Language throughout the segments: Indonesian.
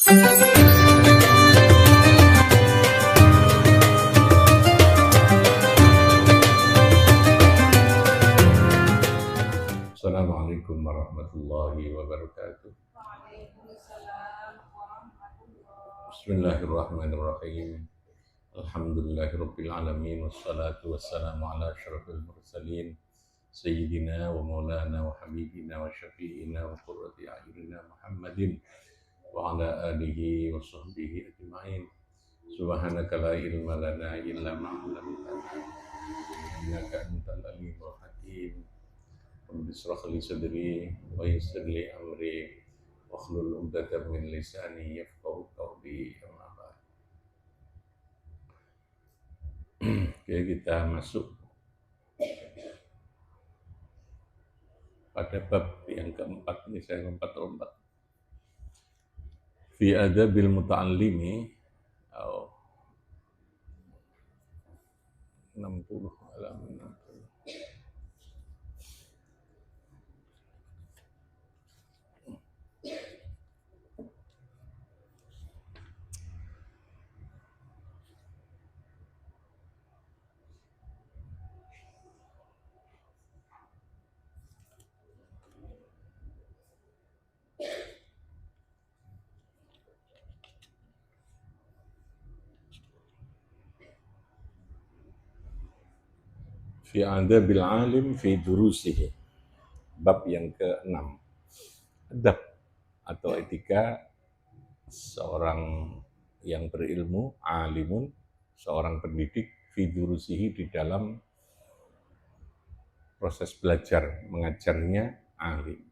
Assalamualaikum warahmatullahi wabarakatuh. Bismillahirrahmanirrahim. Alhamdulillahirabbil alamin wassalatu wassalamu ala asyrafil mursalin sayyidina wa maulana wa habibina wa syafi'ina wa qurrati a'yunina Muhammadin wa ala alihi wa sahbihi ajma'in. Subhanaka la ilma lana illa ma 'allamtana innaka antal alimul hakim. Rabbi shrah li sadri wa yassir li amri wahlul 'uqdatam min lisani yafqahu qawli. Amma ba'd. Oke, kita masuk pada bab yang keempat. Ini saya lompat-lompat. Fi adabil muta'allimi 60 halaman 60. Fi adabil alim fi durusihi. Bab yang ke-6. Adab atau etika seorang yang berilmu, alimun, seorang pendidik, fi durusihi, di dalam proses belajar mengajarnya alim.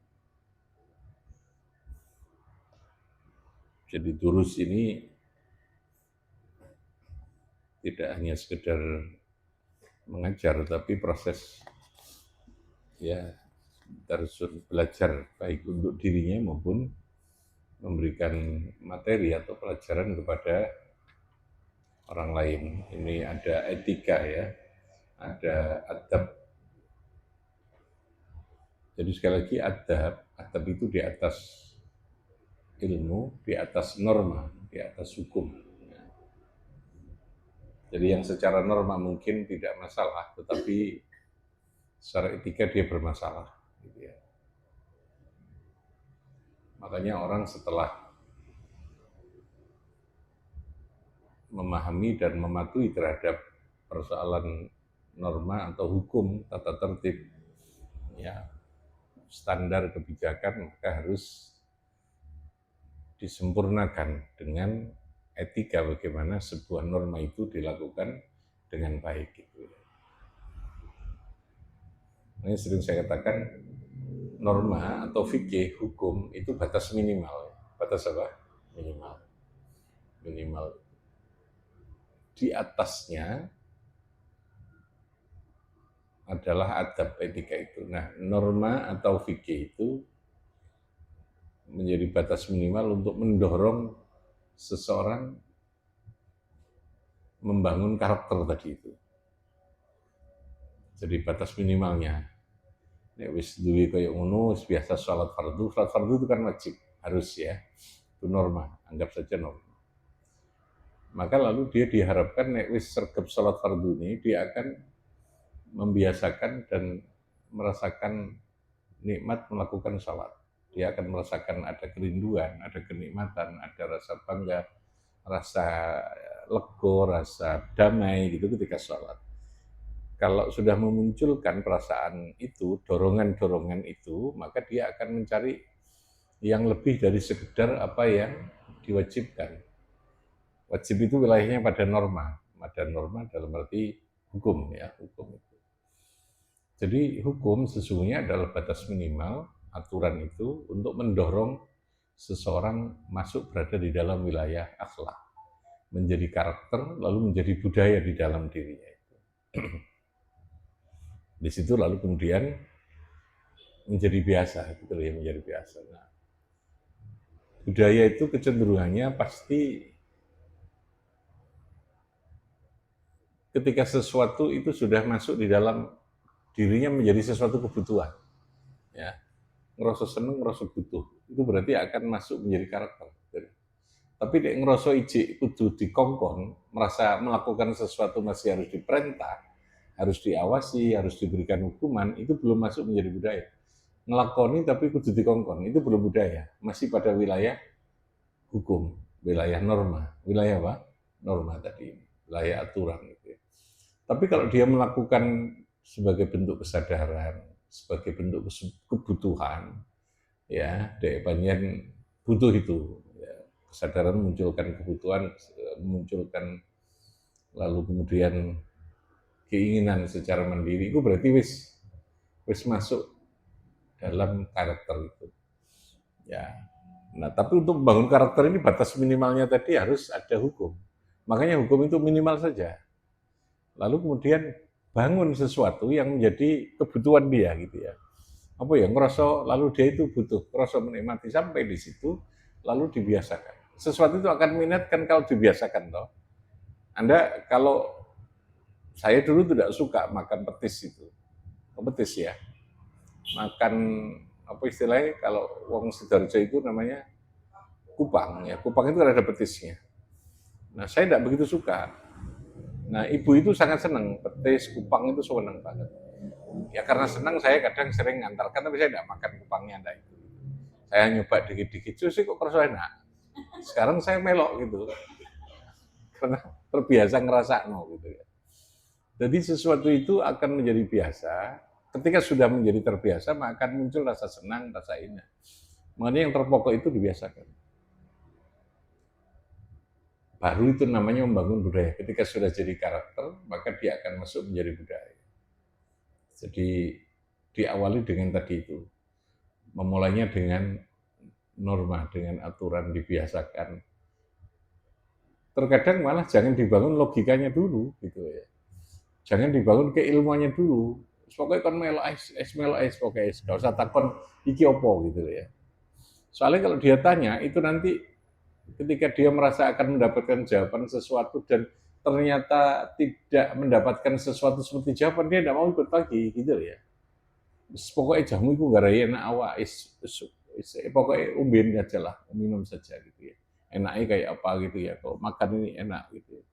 Jadi durus ini tidak hanya sekedar mengajar, tapi proses terus belajar baik untuk dirinya maupun memberikan materi atau pelajaran kepada orang lain. Ini ada etika ya, ada adab. Jadi sekali lagi adab itu di atas ilmu, di atas norma, di atas hukum. Jadi yang secara norma mungkin tidak masalah, tetapi secara etika dia bermasalah. Gitu ya. Makanya orang setelah memahami dan mematuhi terhadap persoalan norma atau hukum, tata tertib, ya, standar kebijakan, maka harus disempurnakan dengan etika bagaimana sebuah norma itu dilakukan dengan baik. Gitu. Ini sering saya katakan, norma atau fikih hukum itu batas minimal. Batas apa? Minimal. Di atasnya adalah adab etika itu. Nah, norma atau fikih itu menjadi batas minimal untuk mendorong seseorang membangun karakter tadi itu. Jadi batas minimalnya. Nek wis duwe kaya ngono, wis biasa salat fardu itu kan wajib, harus ya. Itu norma, anggap saja norma. Maka lalu dia diharapkan nek wis sergap salat fardu ini, dia akan membiasakan dan merasakan nikmat melakukan salat. Dia akan merasakan ada kerinduan, ada kenikmatan, ada rasa bangga, rasa lego, rasa damai gitu ketika sholat. Kalau sudah memunculkan perasaan itu, dorongan-dorongan itu, maka dia akan mencari yang lebih dari sekedar apa yang diwajibkan. Wajib itu wilayahnya pada norma dalam arti hukum ya, hukum itu. Jadi hukum sesungguhnya adalah batas minimal aturan itu untuk mendorong seseorang masuk berada di dalam wilayah akhlak, menjadi karakter, lalu menjadi budaya di dalam dirinya itu. Di situ lalu kemudian menjadi biasa, gitu ya, menjadi biasa. Nah, budaya itu kecenderungannya pasti ketika sesuatu itu sudah masuk di dalam dirinya menjadi sesuatu kebutuhan, ya. Ngerasa seneng, ngerasa butuh, itu berarti akan masuk menjadi karakter. Tapi nek ngerasa ijik kudu dikongkon, merasa melakukan sesuatu masih harus diperintah, harus diawasi, harus diberikan hukuman, itu belum masuk menjadi budaya. Ngelakoni tapi kudu dikongkon, itu belum budaya, masih pada wilayah hukum, wilayah norma, wilayah apa? Norma tadi, wilayah aturan gitu ya. Tapi kalau dia melakukan sebagai bentuk kesadaran, sebagai bentuk kebutuhan, ya, dek panjen butuh itu. Ya. Kesadaran memunculkan kebutuhan, memunculkan lalu kemudian keinginan secara mandiri, itu berarti wis masuk dalam karakter itu. Ya. Nah, tapi untuk membangun karakter ini batas minimalnya tadi harus ada hukum. Makanya hukum itu minimal saja. Lalu kemudian bangun sesuatu yang menjadi kebutuhan dia gitu ya. Apa ya, ngerasa lalu dia itu butuh, ngerasa menikmati sampai di situ, lalu dibiasakan. Sesuatu itu akan minatkan kalau dibiasakan toh. Anda kalau saya dulu tidak suka makan petis itu, petis ya, makan apa istilahnya kalau wong Sidoarjo itu namanya kupang ya, kupang itu ada petisnya. Nah saya tidak begitu suka. Nah ibu itu sangat senang petis kupang itu senang banget. Ya karena senang saya kadang sering ngantarkan tapi saya tidak makan kupangnya anda itu. Saya nyoba dikit-dikit sih kok kerasa enak. Sekarang saya melok gitu karena terbiasa ngerasa no gitu ya. Jadi sesuatu itu akan menjadi biasa. Ketika sudah menjadi terbiasa, maka akan muncul rasa senang, rasa indah. Makanya yang terpokok itu dibiasakan. Baru itu namanya membangun budaya. Ketika sudah jadi karakter, maka dia akan masuk menjadi budaya. Jadi diawali dengan tadi itu. Memulainya dengan norma, dengan aturan dibiasakan. Terkadang malah jangan dibangun logikanya dulu gitu ya. Jangan dibangun keilmuannya dulu. Pokoknya kan melo es, pokoknya es. Gak usah takon iki opo gitu ya. Soalnya kalau dia tanya, itu nanti ketika dia merasa akan mendapatkan jawaban sesuatu dan ternyata tidak mendapatkan sesuatu seperti jawaban, dia tidak mau ikut lagi gitu ya. Pokoknya jamu itu gak raya enak awak, pokoknya umbin aja lah, minum saja gitu ya. Enaknya kayak apa gitu ya, kalau makan ini enak gitu ya.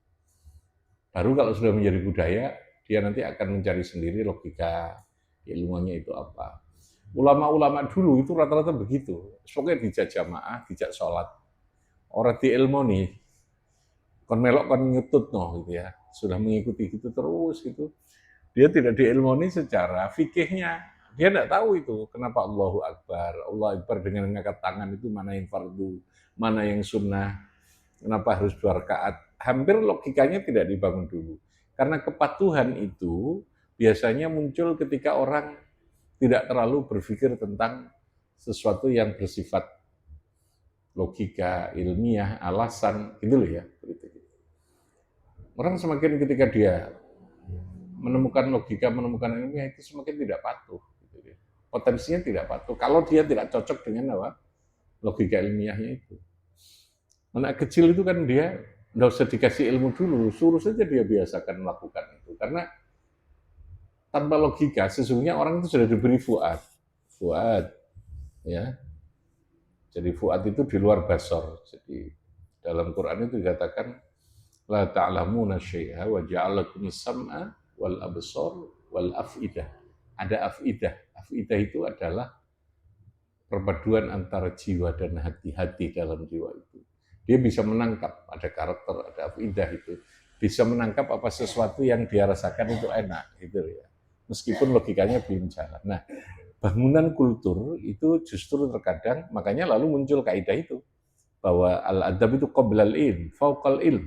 Baru kalau sudah menjadi budaya, dia nanti akan mencari sendiri logika ilmunya itu apa. Ulama-ulama dulu itu rata-rata begitu. Pokoknya dijak jamaah, dijak sholat. Orang di ilmu nih, kon melok kon nyutut no gitu ya. Sudah mengikuti gitu terus gitu. Dia tidak diilmoni secara fikihnya. Dia tidak tahu itu kenapa Allahu Akbar. Allah Akbar dengan mengangkat tangan itu mana yang fardu, mana yang sunnah. Kenapa harus 2 rakaat? Hampir logikanya tidak dibangun dulu. Karena kepatuhan itu biasanya muncul ketika orang tidak terlalu berpikir tentang sesuatu yang bersifat logika, ilmiah, alasan, gitu loh ya. Orang semakin ketika dia menemukan logika, menemukan ilmiah itu semakin tidak patuh. Gitu ya. Potensinya tidak patuh. Kalau dia tidak cocok dengan apa? Logika ilmiahnya itu. Anak kecil itu kan dia nggak usah dikasih ilmu dulu, suruh saja dia biasakan melakukan itu. Karena tanpa logika, sesungguhnya orang itu sudah diberi fuad. Fuad, ya. Jadi fuad itu di luar basor. Jadi dalam Quran itu dikatakan, la ta'lamuna syai'a wa ja'alakum sam'a wal absar wal afidah. Ada afidah. Afidah itu adalah perpaduan antara jiwa dan hati-hati dalam jiwa itu. Dia bisa menangkap, ada karakter, ada afidah itu. Bisa menangkap apa sesuatu yang dia rasakan itu enak, gitu ya. Meskipun logikanya belum jalan. Nah, bangunan kultur itu justru terkadang, makanya lalu muncul kaidah itu. Bahwa al-adab itu qoblal ilm, fauqal ilm.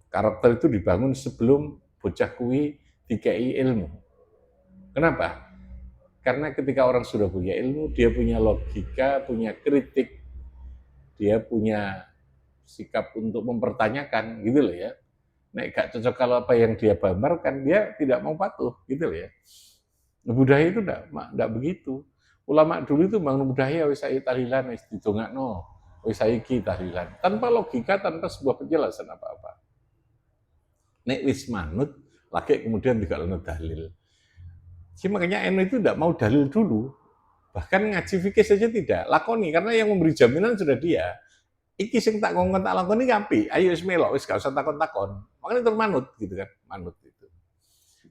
Karakter itu dibangun sebelum bocah kuwi dikai ilmu. Kenapa? Karena ketika orang sudah punya ilmu, dia punya logika, punya kritik, dia punya sikap untuk mempertanyakan, gitu loh ya. Nek gak cocok kalau apa yang dia gambarkan, dia tidak mau patuh, gitu loh ya. Budaya itu enggak begitu. Ulama dulu itu bangun budaya, wis saiki tahlilan, wis didongakno, wis saiki tahlilan. Tanpa logika, tanpa sebuah penjelasan apa-apa. Nek wis manut, lagi kemudian tidak lalu dalil. Jadi makanya NU itu tidak mau dalil dulu. Bahkan ngaji fikih saja tidak, lakoni, karena yang memberi jaminan sudah dia. iki sing tak ngongkon tak lakoni apik, ayo wis melok, wis gak usah takon-takon. Makanya terus manut gitu kan, manut itu.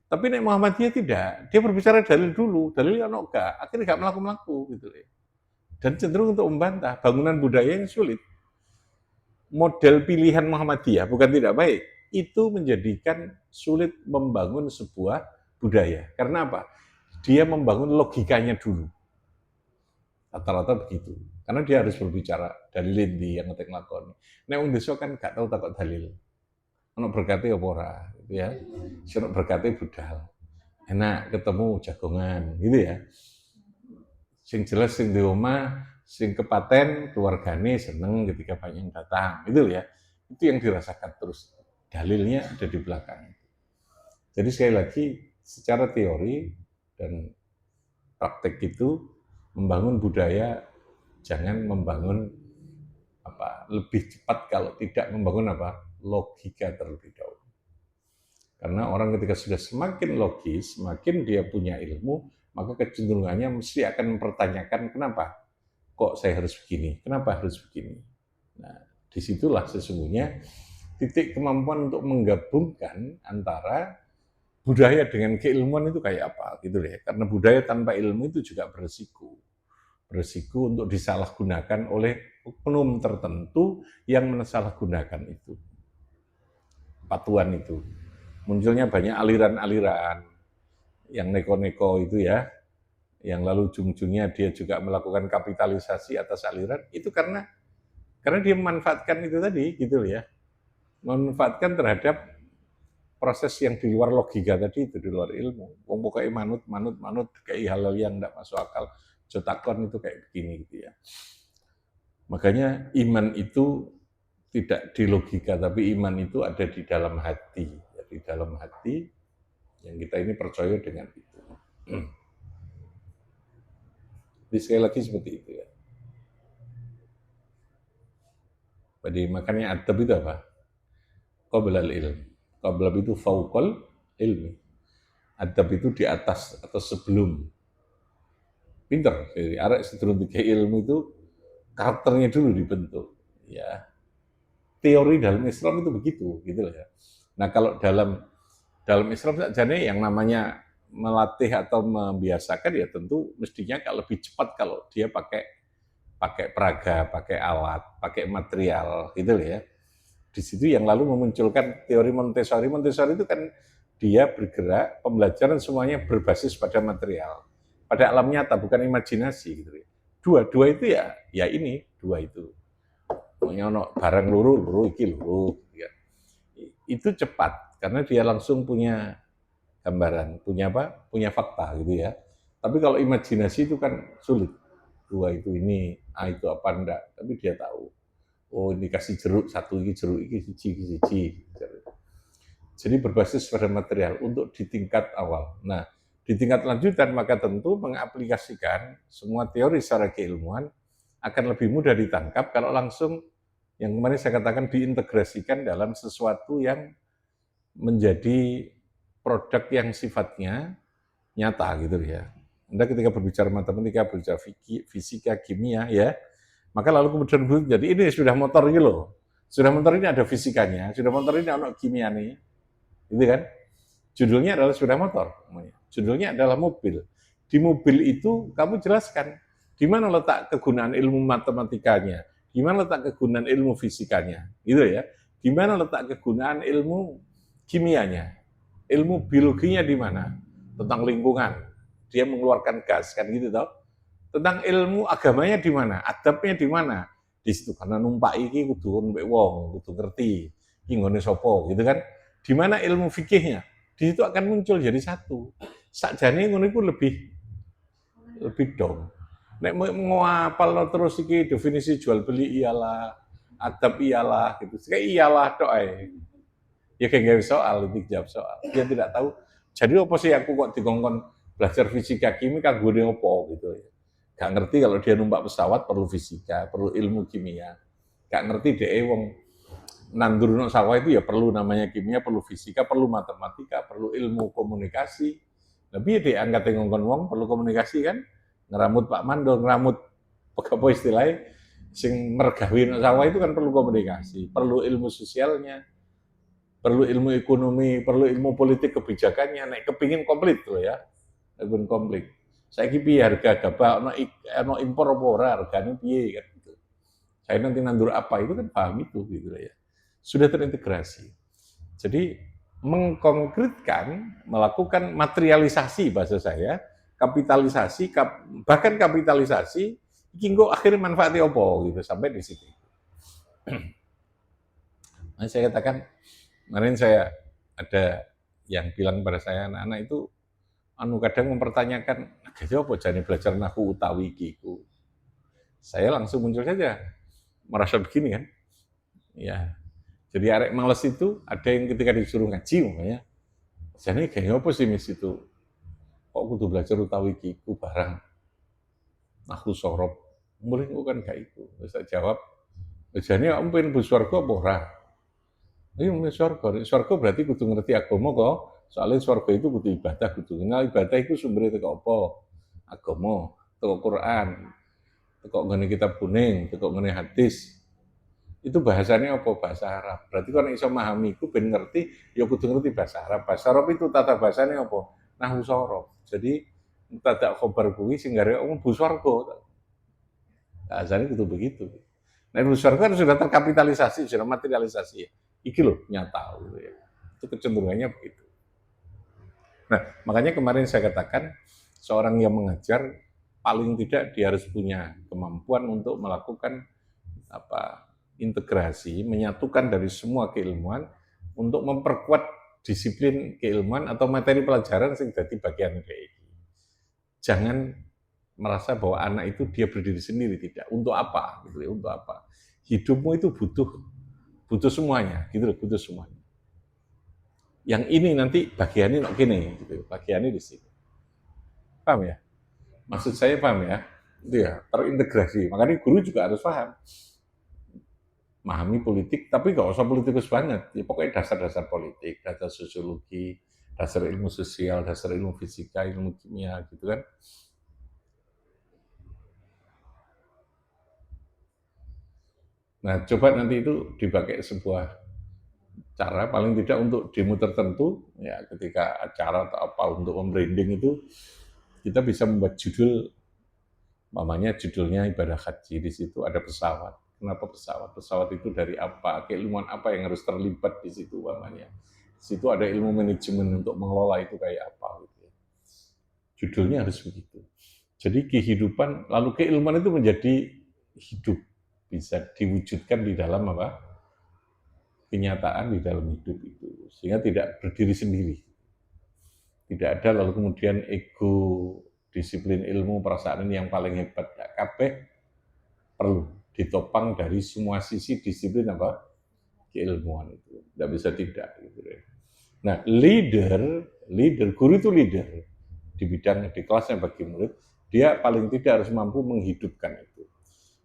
Tapi nek Muhammadiyah tidak, dia berbicara dalil dulu, dalil ono gak, akhirnya gak melaku-melaku gitu ya. Dan cenderung untuk membantah bangunan budaya yang sulit. Model pilihan Muhammadiyah bukan tidak baik, itu menjadikan sulit membangun sebuah budaya. Karena apa? Dia membangun logikanya dulu. Rata-rata begitu. Karena dia harus berbicara dalil di yang ngetek lakon. Nek wong desa kan gak tahu takut dalil. Ono berkate apa ora, gitu ya. Ono berkate budal. Enak ketemu jagongan, gitu ya. Sing jelas sing di omah, sing kepaten keluargane seneng ketika banyak yang datang, gitu ya. Itu yang dirasakan terus. Dalilnya ada di belakang. Jadi sekali lagi secara teori dan praktek itu membangun budaya, jangan membangun lebih cepat kalau tidak membangun logika terlebih dahulu. Karena orang ketika sudah semakin logis, semakin dia punya ilmu, maka kecenderungannya mesti akan mempertanyakan kenapa kok saya harus begini, kenapa harus begini. Nah, disitulah sesungguhnya titik kemampuan untuk menggabungkan antara budaya dengan keilmuan itu kayak apa gitu ya. Karena budaya tanpa ilmu itu juga beresiko untuk disalahgunakan oleh oknum tertentu yang menyalahgunakan itu. Patuan itu. Munculnya banyak aliran-aliran yang neko-neko itu ya, yang lalu ujung-ujungnya dia juga melakukan kapitalisasi atas aliran, itu karena dia memanfaatkan itu tadi gitu ya. Memanfaatkan terhadap proses yang di luar logika tadi itu, di luar ilmu. Pokoknya manut, kayak hal-hal yang tidak masuk akal. Jotakon itu kayak begini gitu ya. Makanya iman itu tidak di logika, tapi iman itu ada di dalam hati. Di dalam hati yang kita ini percaya dengan itu. Jadi sekali lagi seperti itu ya. Jadi makanya adab itu apa? Qablal ilm. Qablal itu fauqal ilmi. Adab itu di atas atau sebelum. Pinter, jadi arek sedurung tiga ilmu itu karakternya dulu dibentuk. Ya, teori dalam Islam itu begitu, gitu loh ya. Nah kalau dalam Islam saja nih yang namanya melatih atau membiasakan ya tentu mestinya kalau lebih cepat kalau dia pakai peraga, pakai alat, pakai material, gitu loh ya. Di situ yang lalu memunculkan teori Montessori. Montessori itu kan dia bergerak, pembelajaran semuanya berbasis pada material, pada alam nyata, bukan imajinasi gitu ya. Dua itu ya ini, dua itu. Pokoknya ono barang luru iki luru ya. Itu cepat karena dia langsung punya gambaran, punya fakta gitu ya. Tapi kalau imajinasi itu kan sulit. Dua itu ini, A itu apa enggak, tapi dia tahu. Oh ini kasih jeruk, satu ini jeruk, ini siji. Jadi berbasis pada material untuk di tingkat awal. Nah, di tingkat lanjutan maka tentu mengaplikasikan semua teori secara keilmuan akan lebih mudah ditangkap kalau langsung yang kemarin saya katakan diintegrasikan dalam sesuatu yang menjadi produk yang sifatnya nyata gitu ya. Anda ketika berbicara matematika, berbicara fisika, kimia ya, maka lalu kemudian jadi ini sudah motor gitu loh. Sudah motor ini ada fisikanya, sudah motor ini ada kimia nih. Gitu kan? Judulnya adalah sudah motor. Judulnya adalah mobil. Di mobil itu kamu jelaskan di mana letak kegunaan ilmu matematikanya, di mana letak kegunaan ilmu fisikanya, gitu ya. Di mana letak kegunaan ilmu kimianya, ilmu biologinya di mana, tentang lingkungan, dia mengeluarkan gas kan gitu toh. Tentang ilmu agamanya di mana, adabnya di mana, di situ karena numpak iki kudu wong, kudu ngerti, iki nggone sapa gitu kan. Di mana ilmu fikihnya, di situ akan muncul jadi satu. Sakjane ngono iku lebih dong. Nek mau apal terus iki definisi jual beli iyalah, adab iyalah gitu. Kayak iyalah tok ae. Ya kayak nggak soal, itu jawab soal. Dia tidak tahu. Jadi apa sih aku kok dikongkon belajar fisika kimia kanggone opo gitu. Gak ngerti kalau dia numpak pesawat perlu fisika, perlu ilmu kimia. Gak ngerti deh wong nandur sawah itu ya perlu namanya kimia, perlu fisika, perlu matematika, perlu ilmu komunikasi. Lebih dia angkat ngongkon wong perlu komunikasi kan? Ngeramut Pak Mando, ngeramut apa istilahnya? Sing mergawe nang sawah itu kan perlu komunikasi, perlu ilmu sosialnya, perlu ilmu ekonomi, perlu ilmu politik kebijakannya. Nek kepingin komplit loh ya, kepingin komplit. Saiki piye harga gabah ono impor apa ora, hargane piye kan gitu. Saya nanti nandur apa itu kan paham itu gitu ya. Sudah terintegrasi. Jadi mengkonkretkan, melakukan materialisasi bahasa saya, kapitalisasi, bahkan kapitalisasi, kinggo akhirnya manfaatnya apa gitu sampai di situ. Nah, saya katakan kemarin saya ada yang bilang pada saya anak-anak itu kadang mempertanyakan gaya apa jane belajar nahu utawi kiku. Saya langsung muncul saja merasa begini kan. Ya. Jadi arek males itu ada yang ketika disuruh ngaji umpamanya. Jane gaya apa sih mis itu? Kok kudu belajar utawi kiku barang nahu sorob. Mulai kan gak itu. Terus saya jawab, jane kamu pengen bu swarga apa ora? Iya mung swarga berarti kudu ngerti agama kok. Soalnya swarga itu kudu ibadah kudu. Nah, ibadah itu sumbernya teko apa? Agama, teko Quran, teko ngene kitab kuning, teko ngene hadis. Itu bahasanya apa? Bahasa Arab. Berarti kalau iso memahami itu ben ngerti, ya kudu ngerti bahasa Arab. Bahasa Arab itu tata bahasanya apa? Nahwu sorof. Jadi tadak khobar kuwi sing gare omong bu swarga. Bahasanya kudu begitu. Nah, bu swarga kan sudah terkapitalisasi, sudah materialisasi. Iki loh nyata gitu ya. Itu kecenderungannya begitu. Nah, makanya kemarin saya katakan seorang yang mengajar paling tidak dia harus punya kemampuan untuk melakukan integrasi, menyatukan dari semua keilmuan untuk memperkuat disiplin keilmuan atau materi pelajaran yang jadi bagian dari ini. Jangan merasa bahwa anak itu dia berdiri sendiri, tidak. Untuk apa? Gitu ya, untuk apa? Hidupmu itu butuh semuanya, gitu loh, butuh semuanya. Yang ini nanti bagiannya nok gini, gitu, bagiannya di sini. Paham ya? Maksud saya paham ya? Itu ya, terintegrasi. Makanya guru juga harus paham. Memahami politik, tapi nggak usah politikus banget. Ya, pokoknya dasar-dasar politik, dasar sosiologi, dasar ilmu sosial, dasar ilmu fisika, ilmu kimia, gitu kan. Nah, coba nanti itu dipakai sebuah cara paling tidak untuk demo tertentu, ya ketika acara atau apa untuk membranding itu kita bisa membuat judul, mamanya judulnya ibadah haji, di situ ada pesawat. Kenapa pesawat? Pesawat itu dari apa? Keilmuan apa yang harus terlibat di situ mamanya? Di situ ada ilmu manajemen untuk mengelola itu kayak apa gitu. Judulnya harus begitu. Jadi kehidupan, lalu keilmuan itu menjadi hidup, bisa diwujudkan di dalam apa? Kenyataan di dalam hidup itu, sehingga tidak berdiri sendiri. Tidak ada lalu kemudian ego, disiplin ilmu, perasaan ini yang paling hebat. Kabeh perlu ditopang dari semua sisi disiplin apa? Keilmuan itu. Tidak bisa tidak. Gitu. Nah, guru itu leader di bidang di kelasnya bagi murid, dia paling tidak harus mampu menghidupkan itu.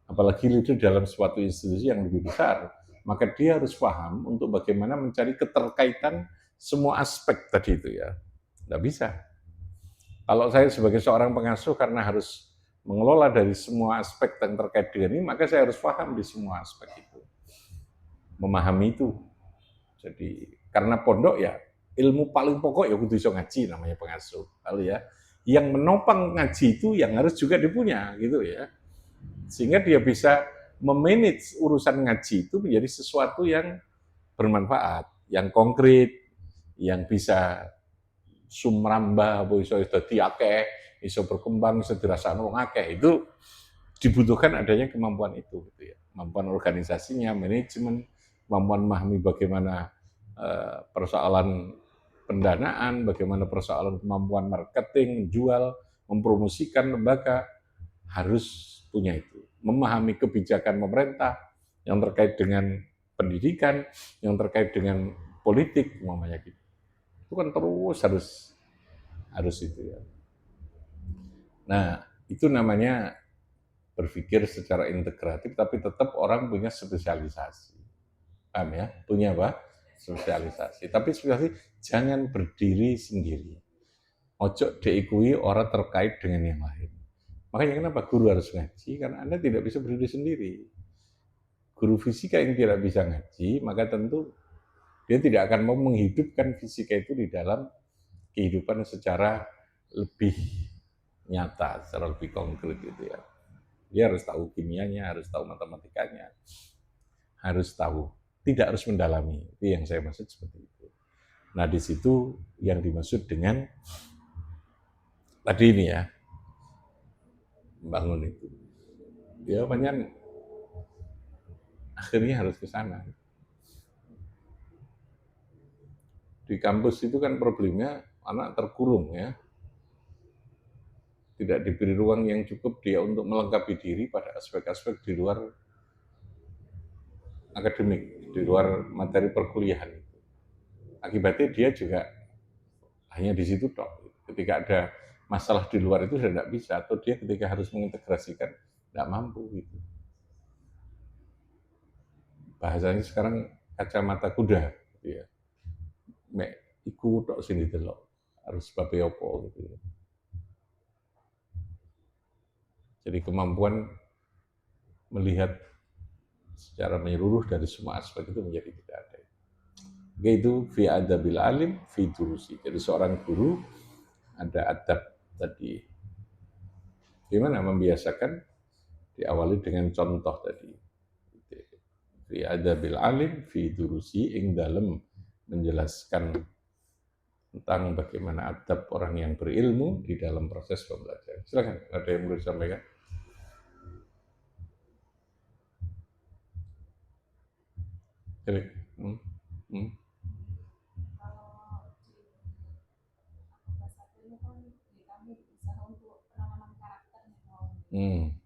Apalagi leader dalam suatu institusi yang lebih besar, maka dia harus paham untuk bagaimana mencari keterkaitan semua aspek tadi itu ya. Tidak bisa. Kalau saya sebagai seorang pengasuh karena harus mengelola dari semua aspek yang terkait dengan ini, maka saya harus paham di semua aspek itu. Memahami itu. Jadi karena pondok ya ilmu paling pokok ya kudu iso ngaji namanya pengasuh. Lalu ya, yang menopang ngaji itu yang harus juga dipunya gitu ya. Sehingga dia bisa memanage urusan ngaji itu menjadi sesuatu yang bermanfaat, yang konkret, yang bisa sumrambah, iso dadi akeh, iso berkembang, iso dirasakno wong akeh. Itu dibutuhkan adanya kemampuan itu gitu ya. Kemampuan organisasinya, manajemen, kemampuan memahami bagaimana persoalan pendanaan, bagaimana persoalan kemampuan marketing, menjual, mempromosikan lembaga, harus punya itu. Memahami kebijakan pemerintah yang terkait dengan pendidikan, yang terkait dengan politik, umpamanya gitu. Itu kan terus harus itu ya. Nah, itu namanya berpikir secara integratif, tapi tetap orang punya spesialisasi. Paham ya? Punya apa? Spesialisasi. Tapi spesialisasi jangan berdiri sendiri. Ojo diikui orang terkait dengan yang lain. Makanya kenapa guru harus ngaji? Karena Anda tidak bisa berdiri sendiri. guru fisika yang tidak bisa ngaji, maka tentu dia tidak akan mau menghidupkan fisika itu di dalam kehidupan secara lebih nyata, secara lebih konkret gitu ya. Dia harus tahu kimianya, harus tahu matematikanya, harus tahu, tidak harus mendalami. Itu yang saya maksud seperti itu. Nah, di situ yang dimaksud dengan tadi ini ya, bangun itu. Ya banyak akhirnya harus ke sana. Di kampus itu kan problemnya anak terkurung ya. Tidak diberi ruang yang cukup dia untuk melengkapi diri pada aspek-aspek di luar akademik, di luar materi perkuliahan. Akibatnya dia juga hanya di situ tok. Ketika ada masalah di luar itu sudah tidak bisa, atau dia ketika harus mengintegrasikan tidak mampu gitu. Bahasanya sekarang kacamata kuda gitu ya. Mek iku tok sini delok, harus babe opo gitu ya. Jadi kemampuan melihat secara menyeluruh dari semua aspek itu menjadi tidak ada. Yaitu fi adabil alim fi durusi. Jadi seorang guru ada adab tadi. Gimana membiasakan? Diawali dengan contoh tadi. Fi adabil alim fi durusi ing dalem menjelaskan tentang bagaimana adab orang yang berilmu di dalam proses pembelajaran. Silakan, ada yang mau disampaikan?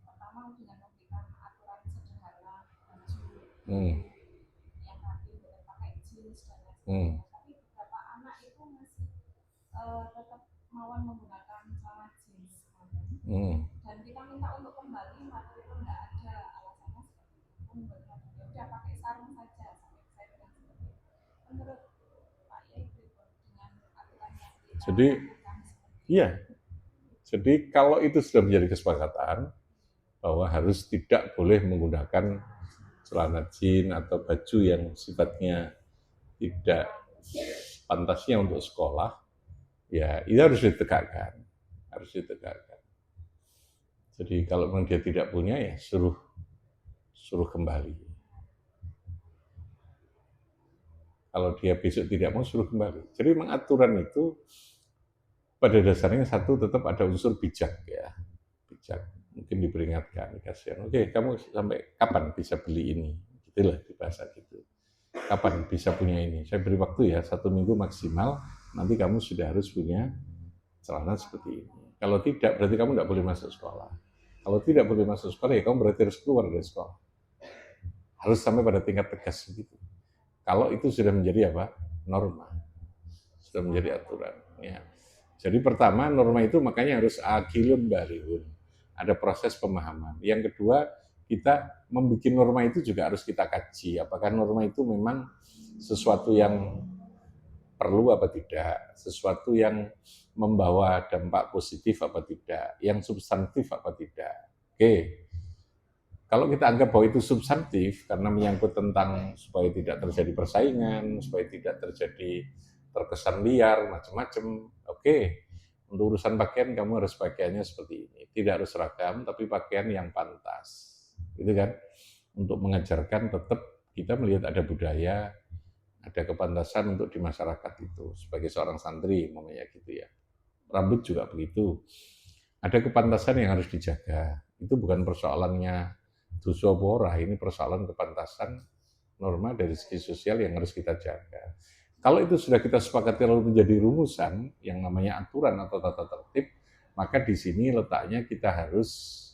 Pertama dengan memberikan aturan sederhana, yang tadi pakai jeans dan lain sebagainya. Tapi beberapa anak itu masih tetap mau menggunakan celana jeans. Dan kita minta untuk kembali, maka itu tidak ada alasannya seperti itu. Ya udah pakai sarung saja, saya bilang seperti itu. Menurut Pak Yai dengan aturan yang jadi iya. Jadi kalau itu sudah menjadi kesepakatan bahwa harus tidak boleh menggunakan celana jeans atau baju yang sifatnya tidak pantasnya untuk sekolah, ya itu harus ditegakkan, harus ditegakkan. Jadi kalau memang dia tidak punya, ya suruh kembali. Kalau dia besok tidak mau, suruh kembali. Jadi memang aturan itu pada dasarnya satu tetap ada unsur bijak ya, bijak. Mungkin diperingatkan, kasihan. Oke, kamu sampai kapan bisa beli ini? Itulah di bahasa gitu. Kapan bisa punya ini? Saya beri waktu ya, 1 minggu maksimal. Nanti kamu sudah harus punya celana seperti ini. Kalau tidak, berarti kamu tidak boleh masuk sekolah. Kalau tidak boleh masuk sekolah, ya kamu berarti harus keluar dari sekolah. Harus sampai pada tingkat tegas begitu. Kalau itu sudah menjadi apa? Norma. Sudah menjadi aturan. Ya. Jadi pertama, norma itu makanya harus akilun balihun. Ada proses pemahaman. Yang kedua, kita membuat norma itu juga harus kita kaji. Apakah norma itu memang sesuatu yang perlu apa tidak, sesuatu yang membawa dampak positif apa tidak, yang substantif apa tidak. Oke, kalau kita anggap bahwa itu substantif karena menyangkut tentang supaya tidak terjadi persaingan, supaya tidak terjadi terkesan liar, macam-macam, oke. Untuk urusan pakaian kamu harus pakaiannya seperti ini, tidak harus seragam, tapi pakaian yang pantas, gitu kan? Untuk mengajarkan tetap kita melihat ada budaya, ada kepantasan untuk di masyarakat itu sebagai seorang santri namanya gitu ya. Rambut juga begitu. Ada kepantasan yang harus dijaga. Itu bukan persoalannya dosa bora, ini persoalan kepantasan norma dari segi sosial yang harus kita jaga. Kalau itu sudah kita sepakati lalu menjadi rumusan yang namanya aturan atau tata tertib, maka di sini letaknya kita harus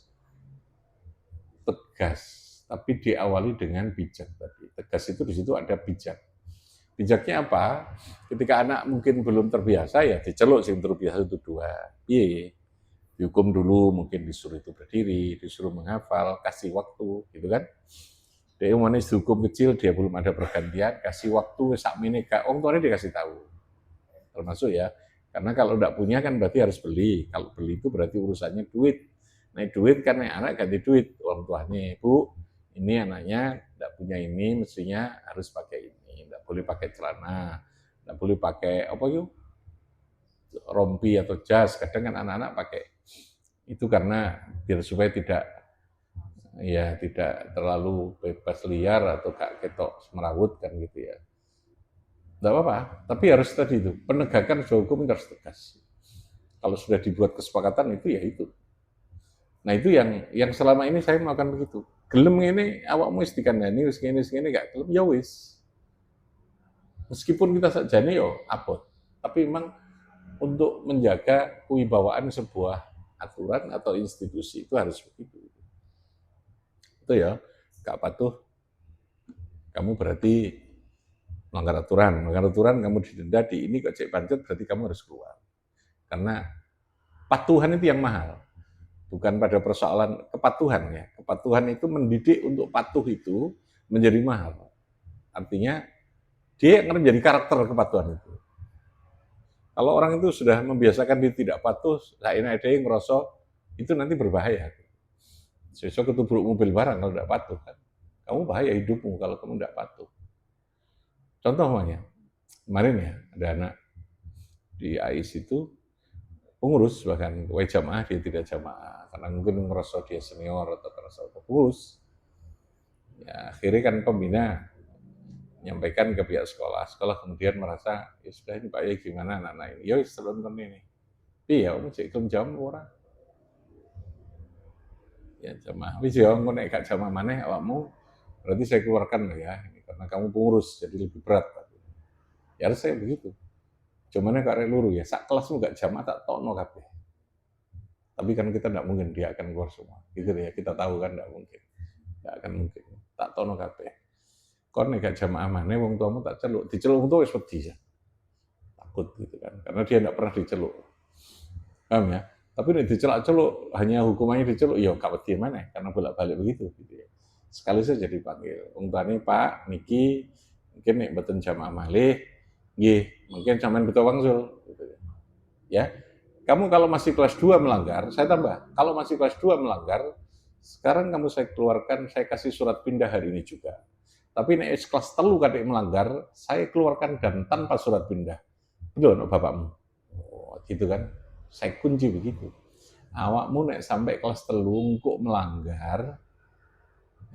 tegas, tapi diawali dengan bijak tadi. Tegas itu di situ ada bijak. Bijaknya apa? Ketika anak mungkin belum terbiasa, ya diceluk sing terbiasa itu dua. Iya, dihukum dulu, mungkin disuruh itu berdiri, disuruh menghafal, kasih waktu, gitu kan? Dia manis dihukum kecil, dia belum ada pergantian, kasih waktu, sak mini, orang tuanya dikasih tahu. Termasuk ya, karena kalau tidak punya kan berarti harus beli. Kalau beli itu berarti urusannya duit. Nah duit kan anak ganti duit, orang tuanya, Bu, ini anaknya tidak punya ini, mestinya harus pakai ini, tidak boleh pakai celana, tidak boleh pakai apa yuk, rompi atau jas. Kadang kan anak-anak pakai itu karena biar supaya tidak terlalu bebas liar atau gak ketok semerawut kan gitu ya. Tidak apa-apa, tapi harus tadi itu penegakan sebuah hukum itu harus tegas. Kalau sudah dibuat kesepakatan itu ya itu. Nah itu yang selama ini saya melakukan begitu. Gelem ini awakmu wis dikandani wis ngene gak gelem ya wis. Meskipun kita sajane yo abot, tapi memang untuk menjaga kewibawaan sebuah aturan atau institusi itu harus begitu. Itu ya, gak patuh kamu berarti melanggar aturan kamu didenda di ini kok cek pancet berarti kamu harus keluar. Karena patuhan itu yang mahal. Bukan pada persoalan kepatuhan ya. Kepatuhan itu mendidik untuk patuh itu menjadi mahal. Artinya dia akan menjadi karakter kepatuhan itu. Kalau orang itu sudah membiasakan dia tidak patuh, saya ada yang ngerasa itu nanti berbahaya. Besok ketubruk mobil barang kalau tidak patuh kan. Kamu bahaya hidupmu kalau kamu tidak patuh. Contohnya, kemarin ya ada anak di AIS itu pengurus bahkan jamaah dia tidak jamaah karena mungkin merasa dia senior atau merasa pengurus. Ya, akhirnya kan pembina menyampaikan ke pihak sekolah kemudian merasa ya sudah ini Pak ya gimana anak-anak ini, ya wis nonton ini. Iya, om cek jam orang. Ya jamaah, wis ya engko nek gak jamaah maneh awakmu berarti saya keluarkan ya karena kamu pengurus jadi lebih berat. Ya harus saya begitu. Cuman gak luru ya, sak kelasmu gak jamaah tak tokno kabeh. Tapi kan kita tidak mungkin dia akan keluar semua. Gitu ya, kita tahu kan tidak mungkin. Tidak akan mungkin. Tak tono kabeh. Kon nek gak jamaah maneh wong tuamu tak celuk. Diceluk wong tua wis wedi ya. Takut gitu kan. Karena dia tidak pernah diceluk. Paham ya? Tapi nek diceluk-celuk hanya hukumannya diceluk ya gak wedi maneh karena bolak-balik begitu gitu ya. Sekali saja dipanggil. Wong tuane Pak niki mungkin nek mboten jamaah malih nggih, mungkin sampean beto wangsul gitu ya. Kamu kalau masih kelas 2 melanggar, saya tambah. Kalau masih kelas 2 melanggar, sekarang kamu saya keluarkan, saya kasih surat pindah hari ini juga. Tapi nek kelas 3 kadek melanggar, saya keluarkan dan tanpa surat pindah. Betul no, bapakmu? Oh, gitu kan? Saya kunci begitu. Awakmu nek sampai kelas 3 kok melanggar,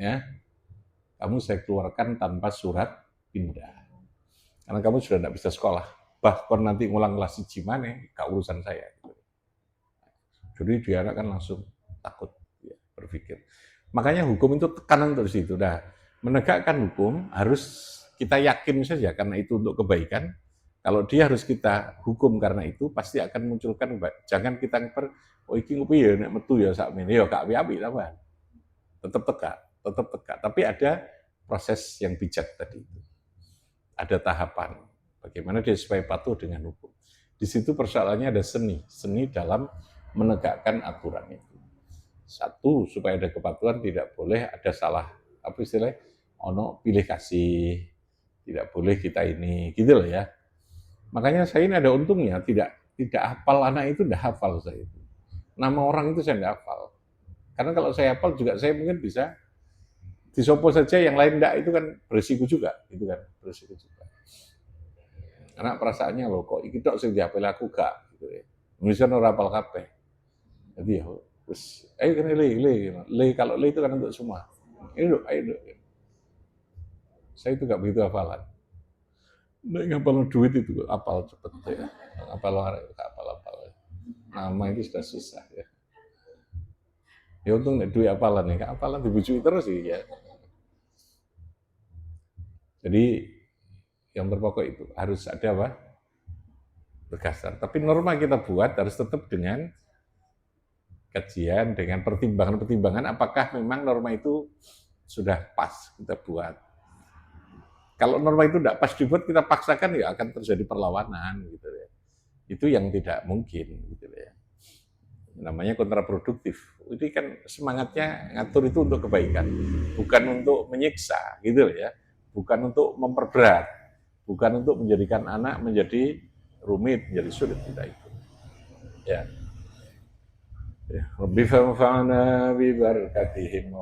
ya, kamu saya keluarkan tanpa surat pindah. Karena kamu sudah tidak bisa sekolah. Bahkan nanti ngulang kelas 1 maneh, gak urusan saya. Jadi dia anak kan langsung takut ya, berpikir. Makanya hukum itu tekanan terus itu. Nah, menegakkan hukum harus kita yakin saja karena itu untuk kebaikan. Kalau dia harus kita hukum karena itu pasti akan munculkan jangan kita oh iki ngopi ya nek metu ya sakmene ya gak api-api tambahan. Tetap tegak. Tapi ada proses yang bijak tadi itu. Ada tahapan. Bagaimana dia supaya patuh dengan hukum. Di situ persoalannya ada seni dalam menegakkan aturan itu. Satu, supaya ada kepatuhan tidak boleh ada salah, apa istilahnya, ono pilih kasih, tidak boleh kita ini, gitu loh ya. Makanya saya ini ada untungnya, tidak hafal anak itu, tidak hafal saya itu. Nama orang itu saya tidak hafal. Karena kalau saya hafal juga saya mungkin bisa disopo saja, yang lain tidak, itu kan berisiko juga, gitu kan, berisiko juga. Karena perasaannya loh, kok iki tok sing dihafal aku gak, gitu ya. Indonesia ora hafal kabeh. Jadi ya, terus, ayo kan le, kalau le itu kan untuk semua. Ayo. Saya itu gak begitu hafalan. Nek ngapal duit itu apal cepet ya. Apal nama itu sudah susah ya. Ya untung nek duit apalan ya, gak apalan dibujui terus sih ya. Jadi yang terpokok itu harus ada apa? Berdasar. Tapi norma kita buat harus tetap dengan kajian, dengan pertimbangan apakah memang norma itu sudah pas kita buat. Kalau norma itu tidak pas dibuat, kita paksakan ya akan terjadi perlawanan gitu ya. Itu yang tidak mungkin gitu ya. Namanya kontraproduktif. Ini kan semangatnya ngatur itu untuk kebaikan, bukan untuk menyiksa gitu ya. Bukan untuk memperberat, bukan untuk menjadikan anak menjadi rumit, menjadi sulit kita itu. Ya. Rabbi fa'ana bi barakatihim